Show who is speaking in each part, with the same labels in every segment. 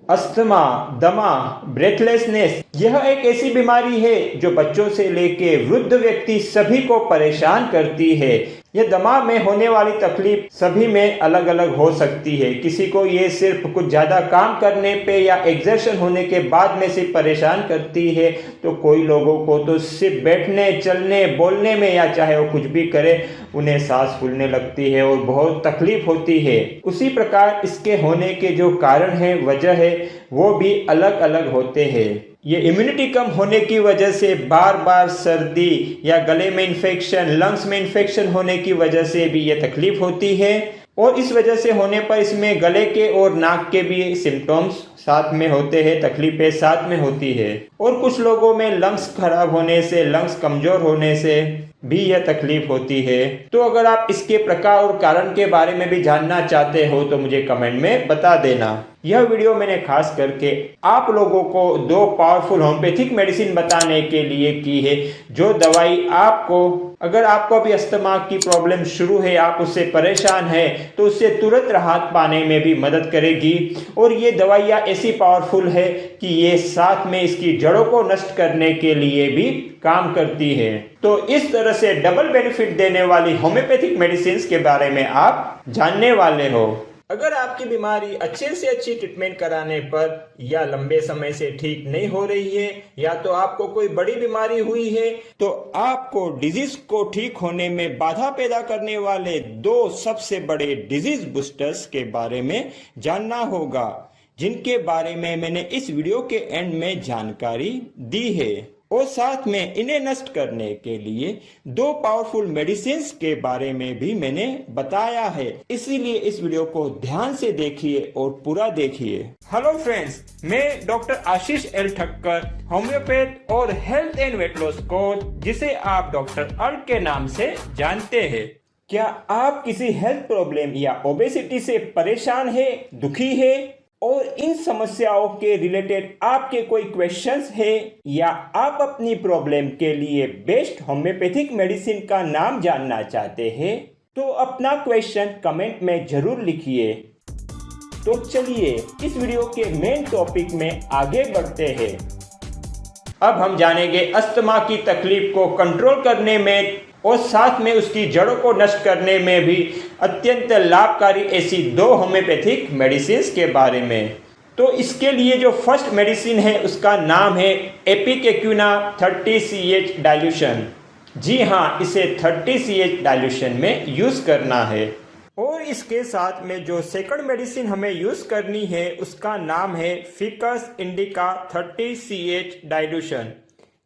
Speaker 1: Asthma, दमा, breathlessness यह एक ऐसी बीमारी है जो बच्चों से लेके वृद्ध व्यक्ति सभी को परेशान करती है। यह दमा में होने वाली तकलीफ सभी में अलग अलग हो सकती है। किसी को ये सिर्फ कुछ ज़्यादा काम करने पे या एग्जर्शन होने के बाद में सिर्फ परेशान करती है, तो कोई लोगों को तो सिर्फ बैठने, चलने, बोलने में या चाहे वो कुछ भी करे उन्हें सांस फूलने लगती है और बहुत तकलीफ होती है। उसी प्रकार इसके होने के जो कारण है, वजह है, वो भी अलग अलग होते हैं। ये इम्यूनिटी कम होने की वजह से बार बार सर्दी या गले में इन्फेक्शन, लंग्स में इन्फेक्शन होने की वजह से भी ये तकलीफ होती है। और इस वजह से होने पर इसमें गले के और नाक के भी सिम्टम्स साथ में होते हैं, तकलीफें साथ में होती है। और कुछ लोगों में लंग्स खराब होने से, लंग्स कमजोर होने से भी यह तकलीफ होती है। तो अगर आप इसके प्रकार और कारण के बारे में भी जानना चाहते हो तो मुझे कमेंट में बता देना। यह वीडियो मैंने खास करके आप लोगों को 2 पावरफुल होम्योपैथिक मेडिसिन बताने के लिए की है, जो दवाई आपको, अगर आपको भी अस्थमा की प्रॉब्लम शुरू है, आप उससे परेशान है, तो उससे तुरंत राहत पाने में भी मदद करेगी। और ये दवाइयाँ ऐसी पावरफुल है कि ये साथ में इसकी जड़ों को नष्ट करने के लिए भी काम करती है। तो इस तरह से डबल बेनिफिट देने वाली होम्योपैथिक मेडिसिन के बारे में आप जानने वाले हो। अगर आपकी बीमारी अच्छे से अच्छी ट्रीटमेंट कराने पर या लंबे समय से ठीक नहीं हो रही है, या तो आपको कोई बड़ी बीमारी हुई है, तो आपको डिजीज को ठीक होने में बाधा पैदा करने वाले 2 सबसे बड़े डिजीज बूस्टर्स के बारे में जानना होगा, जिनके बारे में मैंने इस वीडियो के एंड में जानकारी दी है। और साथ में इन्हें नष्ट करने के लिए 2 पावरफुल मेडिसिन के बारे में भी मैंने बताया है। इसीलिए इस वीडियो को ध्यान से देखिए और पूरा देखिए। हेलो फ्रेंड्स, मैं डॉक्टर आशीष एल ठक्कर, होम्योपैथ और health and weight loss coach, जिसे आप डॉक्टर अल्ट के नाम से जानते हैं। क्या आप किसी हेल्थ प्रॉब्लम या ओबेसिटी से परेशान है, दुखी है, और इन समस्याओं के रिलेटेड आपके कोई क्वेश्चंस है, या आप अपनी प्रॉब्लम के लिए बेस्ट होम्योपैथिक मेडिसिन का नाम जानना चाहते हैं, तो अपना क्वेश्चन कमेंट में जरूर लिखिए। तो चलिए इस वीडियो के मेन टॉपिक में आगे बढ़ते हैं। अब हम जानेंगे अस्थमा की तकलीफ को कंट्रोल करने में और साथ में उसकी जड़ों को नष्ट करने में भी अत्यंत लाभकारी ऐसी 2 होम्योपैथिक मेडिसिन के बारे में। तो इसके लिए जो फर्स्ट मेडिसिन है उसका नाम है एपिकेक्यूना 30CH डाइल्यूशन। जी हाँ, इसे 30CH डाइल्यूशन में यूज़ करना है। और इसके साथ में जो सेकंड मेडिसिन हमें यूज़ करनी है उसका नाम है फिकस इंडिका 30CH डाइल्यूशन।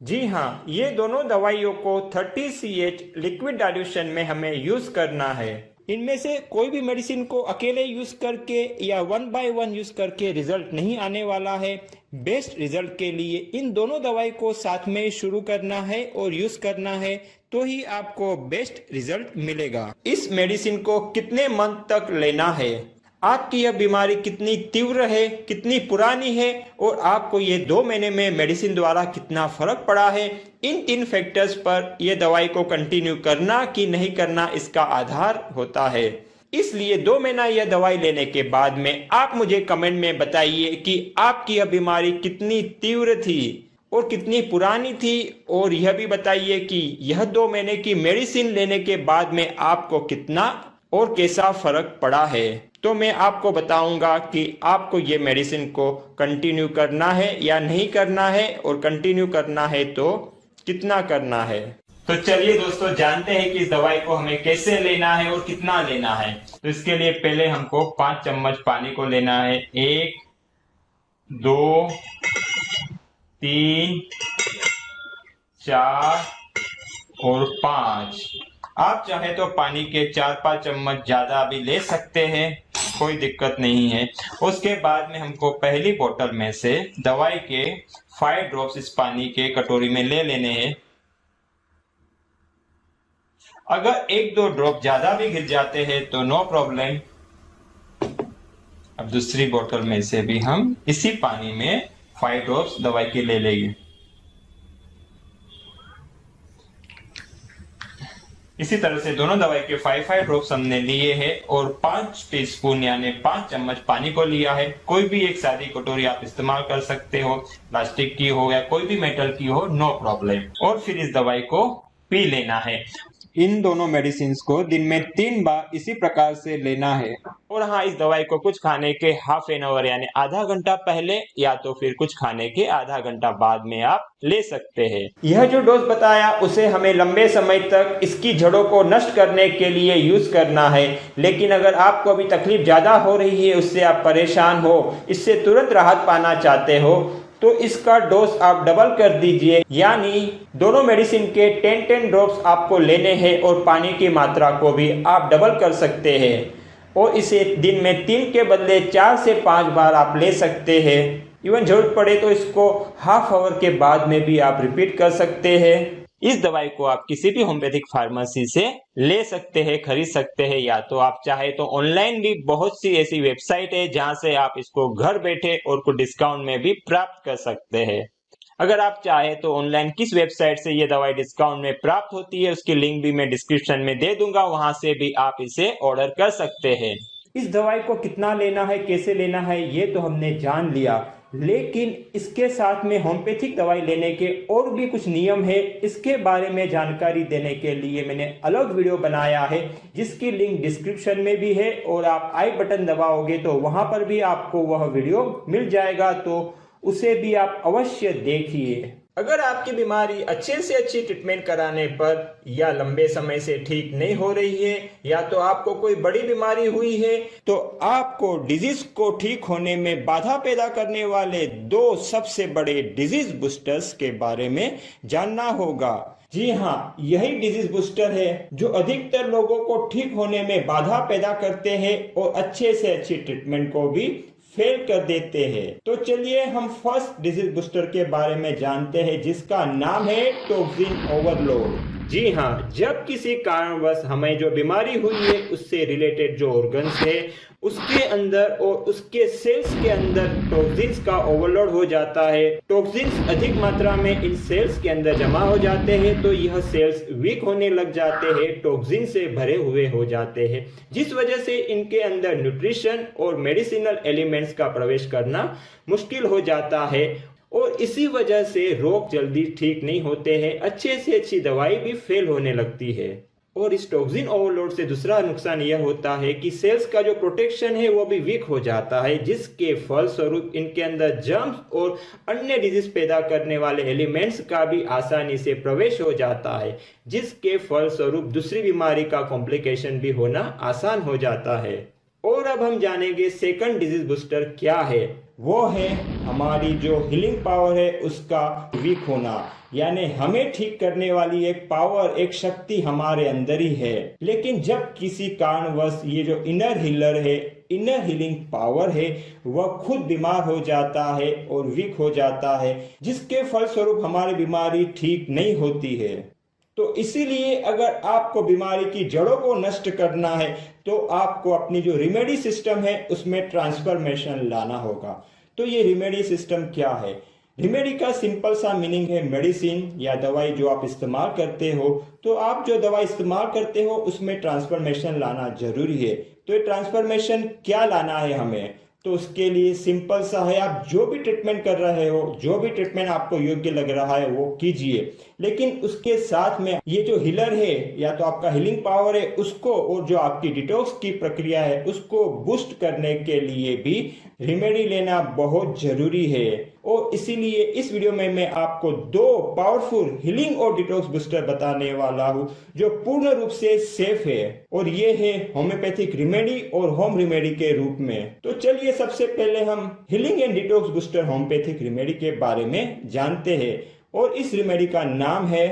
Speaker 1: जी हाँ, ये दोनों दवाइयों को 30CH लिक्विड डाइल्यूशन में हमें यूज़ करना है। इनमें से कोई भी मेडिसिन को अकेले यूज़ करके या 1 बाय 1 यूज़ करके रिजल्ट नहीं आने वाला है। बेस्ट रिजल्ट के लिए इन दोनों दवाई को साथ में शुरू करना है और यूज़ करना है, तो ही आपको बेस्ट रिजल्ट मिलेगा। इस मेडिसिन को कितने मंथ तक लेना है, आपकी यह बीमारी कितनी तीव्र है, कितनी पुरानी है, और आपको ये 2 महीने में मेडिसिन द्वारा कितना फर्क पड़ा है, इन 3 फैक्टर्स पर यह दवाई को कंटिन्यू करना कि नहीं करना इसका आधार होता है। इसलिए 2 महीना यह दवाई लेने के बाद में आप मुझे कमेंट में बताइए कि आपकी यह बीमारी कितनी तीव्र थी और कितनी पुरानी थी, और यह भी बताइए कि यह 2 महीने की मेडिसिन लेने के बाद में आपको कितना और कैसा फर्क पड़ा है। तो मैं आपको बताऊंगा कि आपको ये मेडिसिन को कंटिन्यू करना है या नहीं करना है, और कंटिन्यू करना है तो कितना करना है। तो चलिए दोस्तों, जानते हैं कि इस दवाई को हमें कैसे लेना है और कितना लेना है। तो इसके लिए पहले हमको 5 चम्मच पानी को लेना है। 1, 2, 3, 4 और 5। आप चाहे तो पानी के 4-5 चम्मच ज्यादा भी ले सकते हैं, कोई दिक्कत नहीं है। उसके बाद में हमको पहली बोतल में से दवाई के 5 ड्रॉप्स इस पानी के कटोरी में ले लेने हैं। अगर 1-2 ड्रॉप ज्यादा भी गिर जाते हैं तो नो प्रॉब्लम। अब दूसरी बोतल में से भी हम इसी पानी में 5 ड्रॉप्स दवाई के ले लेंगे। इसी तरह से दोनों दवाई के 5 ड्रॉप्स हमने लिए हैं और 5 टीस्पून यानी 5 चम्मच पानी को लिया है। कोई भी एक सादी कटोरी आप इस्तेमाल कर सकते हो, प्लास्टिक की हो या कोई भी मेटल की हो, नो प्रॉब्लम। और फिर इस दवाई को पी लेना है। इन दोनों मेडिसिन को दिन में 3 बार इसी प्रकार से लेना है। और हाँ, इस दवाई को कुछ खाने के हाफ एन आवर यानी आधा घंटा पहले या तो फिर कुछ खाने के आधा घंटा बाद में आप ले सकते हैं। यह जो डोज बताया उसे हमें लंबे समय तक इसकी जड़ों को नष्ट करने के लिए यूज करना है। लेकिन अगर आपको अभी तकलीफ ज्यादा हो रही है, उससे आप परेशान हो, इससे तुरंत राहत पाना चाहते हो, तो इसका डोज आप डबल कर दीजिए, यानी दोनों मेडिसिन के 10-10 ड्रॉप्स आपको लेने हैं और पानी की मात्रा को भी आप डबल कर सकते हैं। और इसे दिन में 3 के बदले 4 से 5 बार आप ले सकते हैं। इवन जरूरत पड़े तो इसको हाफ आवर के बाद में भी आप रिपीट कर सकते हैं। इस दवाई को आप किसी भी होम्योपैथिक फार्मेसी से ले सकते हैं, खरीद सकते हैं, या तो आप चाहे तो ऑनलाइन भी बहुत सी ऐसी वेबसाइट है जहां से आप इसको घर बैठे और कुछ डिस्काउंट में भी प्राप्त कर सकते हैं। अगर आप चाहे तो ऑनलाइन किस वेबसाइट से ये दवाई डिस्काउंट में प्राप्त होती है उसकी लिंक भी मैं डिस्क्रिप्शन में दे दूंगा, वहां से भी आप इसे ऑर्डर कर सकते हैं। इस दवाई को कितना लेना है, कैसे लेना है, ये तो हमने जान लिया, लेकिन इसके साथ में होम्योपैथिक दवाई लेने के और भी कुछ नियम है। इसके बारे में जानकारी देने के लिए मैंने अलग वीडियो बनाया है, जिसकी लिंक डिस्क्रिप्शन में भी है, और आप आई बटन दबाओगे तो वहां पर भी आपको वह वीडियो मिल जाएगा, तो उसे भी आप अवश्य देखिए। अगर आपकी बीमारी अच्छे से अच्छी ट्रीटमेंट कराने पर या लंबे समय से ठीक नहीं हो रही है, या तो आपको कोई बड़ी बीमारी हुई है, तो आपको डिजीज को ठीक होने में बाधा पैदा करने वाले 2 सबसे बड़े डिजीज बूस्टर्स के बारे में जानना होगा। जी हाँ, यही डिजीज बूस्टर है जो अधिकतर लोगों को ठीक होने में बाधा पैदा करते हैं और अच्छे से अच्छी ट्रीटमेंट को भी फेल कर देते हैं। तो चलिए हम फर्स्ट डिजीज बूस्टर के बारे में जानते हैं, जिसका नाम है टॉक्सिन ओवरलोड। जी हाँ, जब किसी कारणवश हमें जो बीमारी हुई है उससे रिलेटेड जो ऑर्गन्स है उसके अंदर और उसके सेल्स के अंदर टॉक्सिन्स का ओवरलोड हो जाता है, टॉक्सिन्स अधिक मात्रा में इन सेल्स के अंदर जमा हो जाते हैं, तो यह सेल्स वीक होने लग जाते हैं, टॉक्सिन से भरे हुए हो जाते हैं, जिस वजह से इनके अंदर न्यूट्रिशन और मेडिसिनल एलिमेंट्स का प्रवेश करना मुश्किल हो जाता है, और इसी वजह से रोग जल्दी ठीक नहीं होते हैं, अच्छे से अच्छी दवाई भी फेल होने लगती है। और इस टॉक्सिन ओवरलोड से दूसरा नुकसान यह होता है कि सेल्स का जो प्रोटेक्शन है वो भी वीक हो जाता है, जिसके फलस्वरूप इनके अंदर जर्म्स और अन्य डिजीज पैदा करने वाले एलिमेंट्स का भी आसानी से प्रवेश हो जाता है, जिसके फलस्वरूप दूसरी बीमारी का कॉम्प्लिकेशन भी होना आसान हो जाता है। और अब हम जानेंगे सेकंड डिजीज बूस्टर क्या है। वो है हमारी जो हीलिंग पावर है उसका वीक होना, यानी हमें ठीक करने वाली एक पावर, एक शक्ति हमारे अंदर ही है, लेकिन जब किसी कारणवश ये जो इनर हीलर है, इनर हीलिंग पावर है, वह खुद बीमार हो जाता है और वीक हो जाता है, जिसके फलस्वरूप हमारी बीमारी ठीक नहीं होती है। तो इसीलिए अगर आपको बीमारी की जड़ों को नष्ट करना है तो आपको अपनी जो रिमेडी सिस्टम है उसमें ट्रांसफॉर्मेशन लाना होगा। तो ये रिमेडी सिस्टम क्या है? रिमेडी का सिंपल सा मीनिंग है मेडिसिन या दवाई जो आप इस्तेमाल करते हो, तो आप जो दवाई इस्तेमाल करते हो उसमें ट्रांसफॉर्मेशन लाना जरूरी है। तो ये ट्रांसफॉर्मेशन क्या लाना है हमें? तो उसके लिए सिंपल सा है, आप जो भी ट्रीटमेंट कर रहे हो, जो भी ट्रीटमेंट आपको योग्य लग रहा है वो कीजिए, लेकिन उसके साथ में ये जो हीलर है या तो आपका हीलिंग पावर है उसको, और जो आपकी डिटॉक्स की प्रक्रिया है उसको बूस्ट करने के लिए भी रेमेडी लेना बहुत जरूरी है। और इसीलिए इस वीडियो में मैं आपको 2 पावरफुल हीलिंग और डिटॉक्स बूस्टर बताने वाला हूं जो पूर्ण रूप से सेफ है, और ये है होम्योपैथिक रेमेडी और होम रेमेडी के रूप में। तो चलिए सबसे पहले हम healing and detox booster homeopathic remedy के बारे में जानते हैं, और इस रेमेडी का नाम है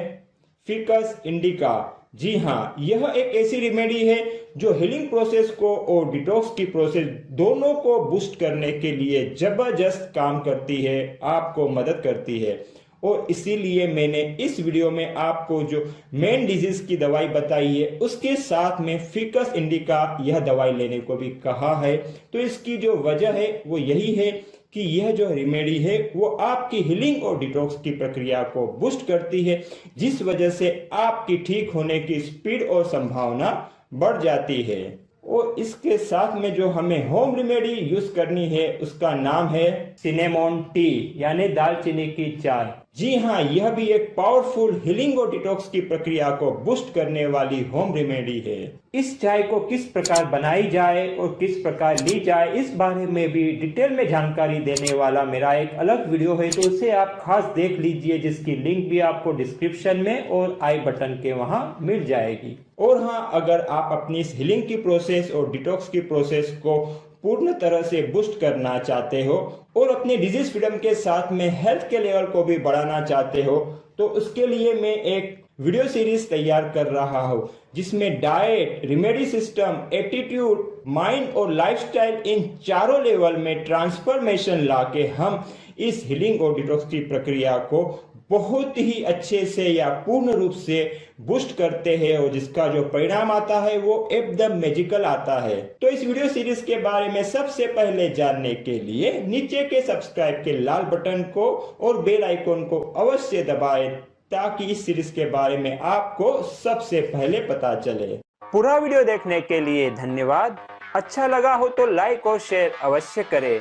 Speaker 1: फिकस इंडिका। जी हाँ, यह एक ऐसी रेमेडी है जो हीलिंग प्रोसेस को और डिटॉक्स की प्रोसेस दोनों को बूस्ट करने के लिए जबरदस्त काम करती है, आपको मदद करती है। और इसीलिए मैंने इस वीडियो में आपको जो मेन डिजीज की दवाई बताई है उसके साथ में फिकस इंडिका यह दवाई लेने को भी कहा है। तो इसकी जो वजह है वो यही है कि यह जो रेमेडी है वो आपकी हीलिंग और डिटॉक्स की प्रक्रिया को बूस्ट करती है, जिस वजह से आपकी ठीक होने की स्पीड और संभावना बढ़ जाती है। और इसके साथ में जो हमें होम रेमेडी यूज करनी है उसका नाम है सिनेमोन टी यानी दालचीनी की चाय। जी हाँ, यह भी एक पावरफुल हीलिंग और डिटॉक्स की प्रक्रिया को बूस्ट करने वाली होम रेमेडी है। इस चाय को किस प्रकार बनाई जाए और किस प्रकार ली जाए, इस बारे में भी डिटेल में जानकारी देने वाला मेरा एक अलग वीडियो है, तो उसे आप खास देख लीजिए, जिसकी लिंक भी आपको डिस्क्रिप्शन में और आई बटन के वहां मिल जाएगी। और हाँ, अगर आप अपनी इस हीलिंग की प्रोसेस और डिटॉक्स की प्रोसेस को पूर्ण तरह से बूस्ट करना चाहते हो और अपने डिजीज फ्रीडम के साथ में हेल्थ के लेवल को भी बढ़ाना चाहते हो, तो उसके लिए मैं एक वीडियो सीरीज तैयार कर रहा हूँ, जिसमें diet, remedy system, attitude, mind और लाइफस्टाइल इन चारों लेवल में ट्रांसफॉर्मेशन लाके हम इस हीलिंग और डिटॉक्स की प्रक्रिया को बहुत ही अच्छे से या पूर्ण रूप से बूस्ट करते हैं, और जिसका जो परिणाम आता है वो एकदम मैजिकल आता है। तो इस वीडियो सीरीज के बारे में सबसे पहले जानने के लिए नीचे के सब्सक्राइब के लाल बटन को और बेल आइकॉन को अवश्य दबाएं, ताकि इस सीरीज के बारे में आपको सबसे पहले पता चले। पूरा वीडियो देखने के लिए धन्यवाद। अच्छा लगा हो तो लाइक और शेयर अवश्य करें,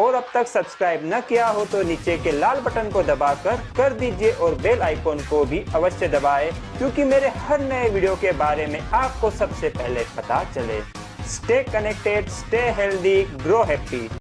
Speaker 1: और अब तक सब्सक्राइब न किया हो तो नीचे के लाल बटन को दबाकर कर दीजिए और बेल आइकॉन को भी अवश्य दबाएं, क्योंकि मेरे हर नए वीडियो के बारे में आपको सबसे पहले पता चले। Stay connected, stay healthy, grow happy.